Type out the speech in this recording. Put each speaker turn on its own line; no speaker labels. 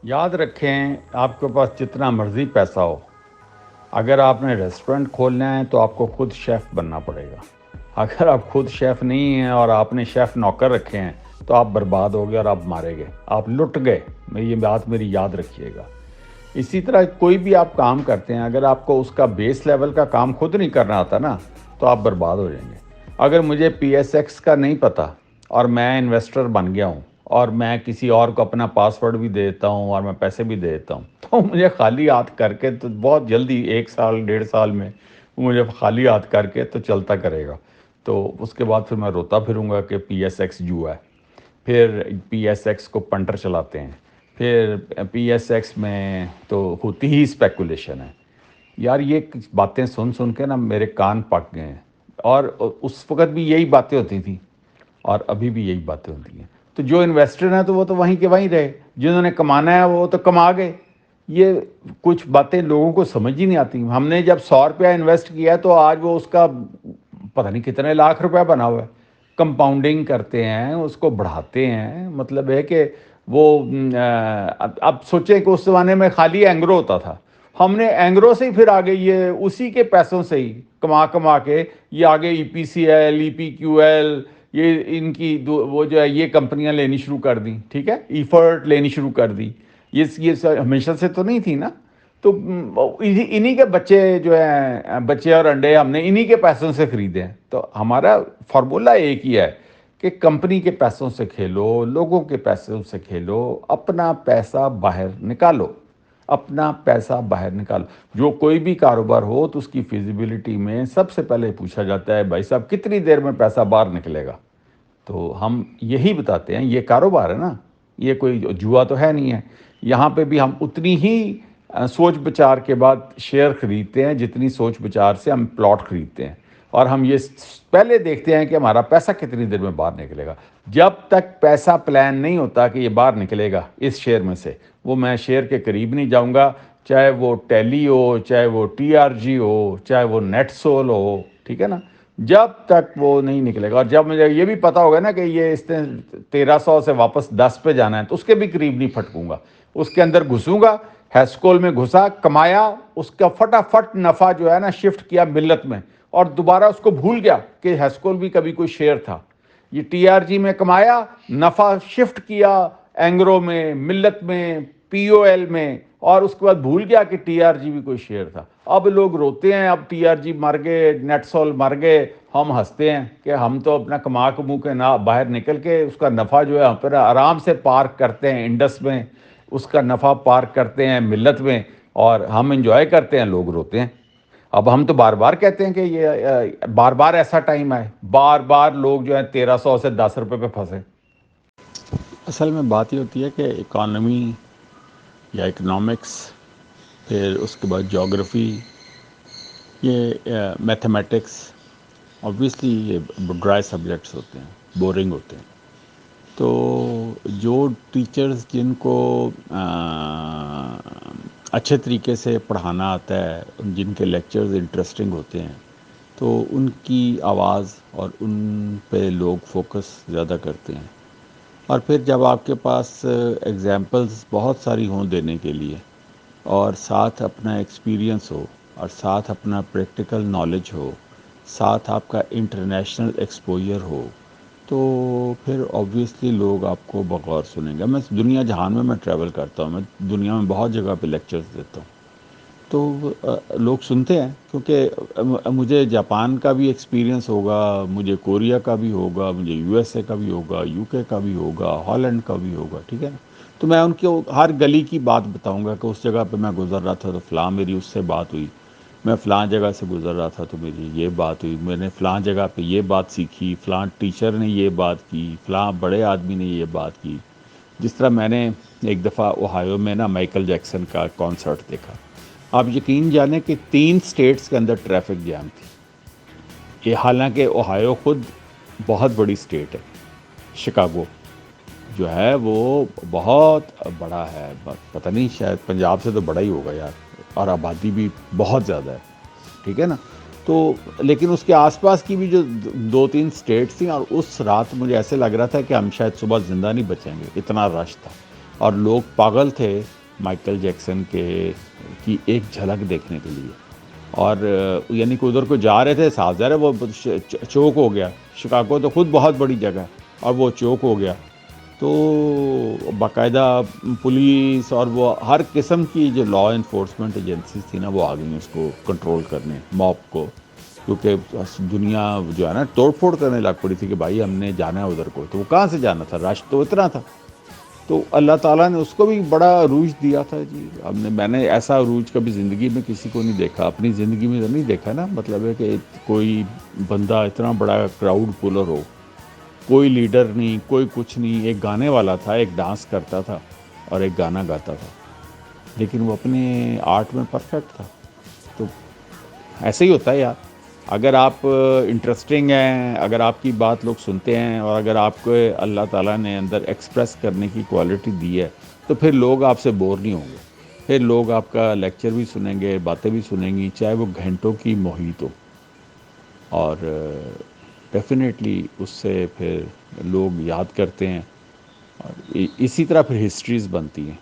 یاد رکھیں، آپ کے پاس جتنا مرضی پیسہ ہو، اگر آپ نے ریسٹورنٹ کھولنا ہے تو آپ کو خود شیف بننا پڑے گا۔ اگر آپ خود شیف نہیں ہیں اور آپ نے شیف نوکر رکھے ہیں تو آپ برباد ہو گئے اور آپ مارے گئے، آپ لٹ گئے۔ یہ بات میری یاد رکھیے گا۔ اسی طرح کوئی بھی آپ کام کرتے ہیں، اگر آپ کو اس کا بیس لیول کا کام خود نہیں کرنا آتا نا تو آپ برباد ہو جائیں گے۔ اگر مجھے پی ایس ایکس کا نہیں پتہ اور میں انویسٹر بن گیا ہوں اور میں کسی اور کو اپنا پاسورڈ بھی دے دیتا ہوں اور میں پیسے بھی دے دیتا ہوں تو مجھے خالی ہاتھ کر کے تو بہت جلدی 1 سال 1.5 سال میں مجھے خالی ہاتھ کر کے تو چلتا کرے گا۔ تو اس کے بعد پھر میں روتا پھروں گا کہ پی ایس ایکس جو ہے۔ پھر پی ایس ایکس کو پنٹر چلاتے ہیں، پھر پی ایس ایکس میں تو ہوتی ہی اسپیکولیشن ہے۔ یار یہ باتیں سن سن کے نا میرے کان پک گئے ہیں، اور اس وقت بھی یہی باتیں ہوتی تھیں اور ابھی بھی یہی باتیں ہوتی ہیں۔ تو جو انویسٹر ہیں تو وہ تو وہیں کے وہیں رہے، جنہوں نے کمانا ہے وہ تو کما گئے۔ یہ کچھ باتیں لوگوں کو سمجھ ہی نہیں آتی۔ ہم نے جب 100 روپیہ انویسٹ کیا تو آج وہ اس کا پتہ نہیں کتنے لاکھ روپیہ بنا ہوا ہے۔ کمپاؤنڈنگ کرتے ہیں، اس کو بڑھاتے ہیں۔ مطلب ہے کہ وہ اب سوچیں کہ اس زمانے میں خالی اینگرو ہوتا تھا، ہم نے اینگرو سے ہی پھر آگے یہ اسی کے پیسوں سے ہی کما کما کے یہ آگے ای پی سی ایل، ای پی کیو ایل، یہ ان کی وہ جو ہے یہ کمپنیاں لینی شروع کر دیں، ٹھیک ہے، ایفرٹ لینی شروع کر دی۔ یہ ہمیشہ سے تو نہیں تھی نا۔ تو انہی کے بچے جو ہیں، بچے اور انڈے ہم نے انہی کے پیسوں سے خریدے ہیں۔ تو ہمارا فارمولا ایک ہی ہے کہ کمپنی کے پیسوں سے کھیلو، لوگوں کے پیسوں سے کھیلو، اپنا پیسہ باہر نکالو، اپنا پیسہ باہر نکالو۔ جو کوئی بھی کاروبار ہو تو اس کی فیزیبلٹی میں سب سے پہلے پوچھا جاتا ہے بھائی صاحب کتنی دیر میں پیسہ باہر نکلے گا۔ تو ہم یہی بتاتے ہیں، یہ کاروبار ہے نا، یہ کوئی جوا تو ہے نہیں ہے۔ یہاں پہ بھی ہم اتنی ہی سوچ بچار کے بعد شیئر خریدتے ہیں جتنی سوچ بچار سے ہم پلاٹ خریدتے ہیں، اور ہم یہ پہلے دیکھتے ہیں کہ ہمارا پیسہ کتنی دیر میں باہر نکلے گا۔ جب تک پیسہ پلان نہیں ہوتا کہ یہ باہر نکلے گا اس شیئر میں سے، وہ میں شیئر کے قریب نہیں جاؤں گا، چاہے وہ ٹیلی ہو، چاہے وہ ٹی آر جی ہو، چاہے وہ نیٹ سول ہو، ٹھیک ہے نا، جب تک وہ نہیں نکلے گا۔ اور جب مجھے یہ بھی پتا ہوگا نا کہ یہ اس نے 1300 سے واپس 10 پہ جانا ہے تو اس کے بھی قریب نہیں پھٹکوں گا، اس کے اندر گھسوں گا۔ ہیسکول میں گھسا، کمایا، اس کا فٹافٹ نفع جو ہے نا شفٹ کیا ملت میں، اور دوبارہ اس کو بھول گیا کہ ہیسکول بھی کبھی کوئی شیئر تھا۔ یہ ٹی آر جی میں کمایا، نفع شفٹ کیا اینگرو میں، ملت میں، پی او ایل میں، اور اس کے بعد بھول گیا کہ ٹی آر جی بھی کوئی شیئر تھا۔ اب لوگ روتے ہیں، اب ٹی آر جی مر گئے، نیٹ سول مر گئے، ہم ہنستے ہیں کہ ہم تو اپنا کما کمو کے نہ باہر نکل کے اس کا نفع جو ہے ہم پر آرام سے پارک کرتے ہیں انڈس میں، اس کا نفع پارک کرتے ہیں ملت میں، اور ہم انجوائے کرتے ہیں، لوگ روتے ہیں۔ اب ہم تو بار بار کہتے ہیں کہ یہ بار بار ایسا ٹائم آئے، بار بار لوگ جو ہے 1300 سے 10 روپے پہ پھنسے۔ اصل میں بات یہ ہوتی ہے کہ اکانومی یا اکنامکس، پھر اس کے بعد جغرافی، یہ میتھمیٹکس، obviously یہ ڈرائی سبجیکٹس ہوتے ہیں، بورنگ ہوتے ہیں۔ تو جو ٹیچرز جن کو اچھے طریقے سے پڑھانا آتا ہے، جن کے لیکچرز انٹرسٹنگ ہوتے ہیں، تو ان کی آواز اور ان پہ لوگ فوکس زیادہ کرتے ہیں۔ اور پھر جب آپ کے پاس ایگزامپلز بہت ساری ہوں دینے کے لیے، اور ساتھ اپنا ایکسپیرینس ہو، اور ساتھ اپنا پریکٹیکل نالج ہو، ساتھ آپ کا انٹرنیشنل ایکسپوجر ہو، تو پھر آبویسلی لوگ آپ کو بغور سنیں گے۔ میں دنیا جہان میں ٹریول کرتا ہوں، میں دنیا میں بہت جگہ پہ لیکچرز دیتا ہوں، تو لوگ سنتے ہیں، کیونکہ مجھے جاپان کا بھی ایکسپیرینس ہوگا، مجھے کوریا کا بھی ہوگا، مجھے یو ایس اے کا بھی ہوگا، یو کے کا بھی ہوگا، ہالینڈ کا بھی ہوگا، ٹھیک ہے نا۔ تو میں ان کو ہر گلی کی بات بتاؤں گا کہ اس جگہ پہ میں گزر رہا تھا تو فلاں میری اس سے بات ہوئی، میں فلاں جگہ سے گزر رہا تھا تو میری یہ بات ہوئی، میں نے فلاں جگہ پہ یہ بات سیکھی، فلاں ٹیچر نے یہ بات کی، فلاں بڑے آدمی نے یہ بات کی۔ جس طرح میں نے ایک دفعہ اوہایو میں نا مائیکل جیکسن کا کانسرٹ دیکھا۔ آپ یقین جانیں کہ 3 اسٹیٹس کے اندر ٹریفک جام تھی۔ یہ حالانکہ اوہایو خود بہت بڑی اسٹیٹ ہے، شکاگو جو ہے وہ بہت بڑا ہے، پتہ نہیں شاید پنجاب سے تو بڑا ہی ہوگا یار، اور آبادی بھی بہت زیادہ ہے، ٹھیک ہے نا۔ تو لیکن اس کے آس پاس کی بھی جو 2-3 اسٹیٹس تھیں، اور اس رات مجھے ایسے لگ رہا تھا کہ ہم شاید صبح زندہ نہیں بچیں گے، اتنا رش تھا۔ اور لوگ پاگل تھے مائیکل جیکسن کی ایک جھلک دیکھنے کے لیے. اور یعنی کہ ادھر کو جا رہے تھے، صاف ظاہر ہے وہ چوک ہو گیا. شکاگو تو خود بہت بڑی جگہ ہے اور وہ چوک ہو گیا. تو باقاعدہ پولیس اور وہ ہر قسم کی جو لا انفورسمنٹ ایجنسیز تھی نا، وہ آ گئیں اس کو کنٹرول کرنے، موب کو. کیونکہ دنیا جو ہے نا توڑ پھوڑ کرنے لگ پڑی تھی کہ بھائی ہم نے جانا ہے ادھر کو. تو وہ کہاں سے جانا تھا، رش تو اتنا تھا. تو اللہ تعالیٰ نے اس کو بھی بڑا عروج دیا تھا جی. میں نے ایسا عروج کبھی زندگی میں کسی کو نہیں دیکھا، اپنی زندگی میں تو نہیں دیکھا نا. مطلب ہے کہ کوئی بندہ اتنا بڑا کراؤڈ پولر ہو، کوئی لیڈر نہیں، کوئی کچھ نہیں. ایک گانے والا تھا، ایک ڈانس کرتا تھا اور ایک گانا گاتا تھا، لیکن وہ اپنے آرٹ میں پرفیکٹ تھا. تو ایسے ہی ہوتا ہے یار. اگر آپ انٹرسٹنگ ہیں، اگر آپ کی بات لوگ سنتے ہیں، اور اگر آپ کو اللہ تعالیٰ نے اندر ایکسپریس کرنے کی کوالٹی دی ہے، تو پھر لوگ آپ سے بور نہیں ہوں گے. پھر لوگ آپ کا لیکچر بھی سنیں گے، باتیں بھی سنیں گی، چاہے وہ گھنٹوں کی محیط ہو. اور ڈیفینیٹلی اس سے پھر لوگ یاد کرتے ہیں، اور اسی طرح پھر ہسٹریز بنتی ہیں.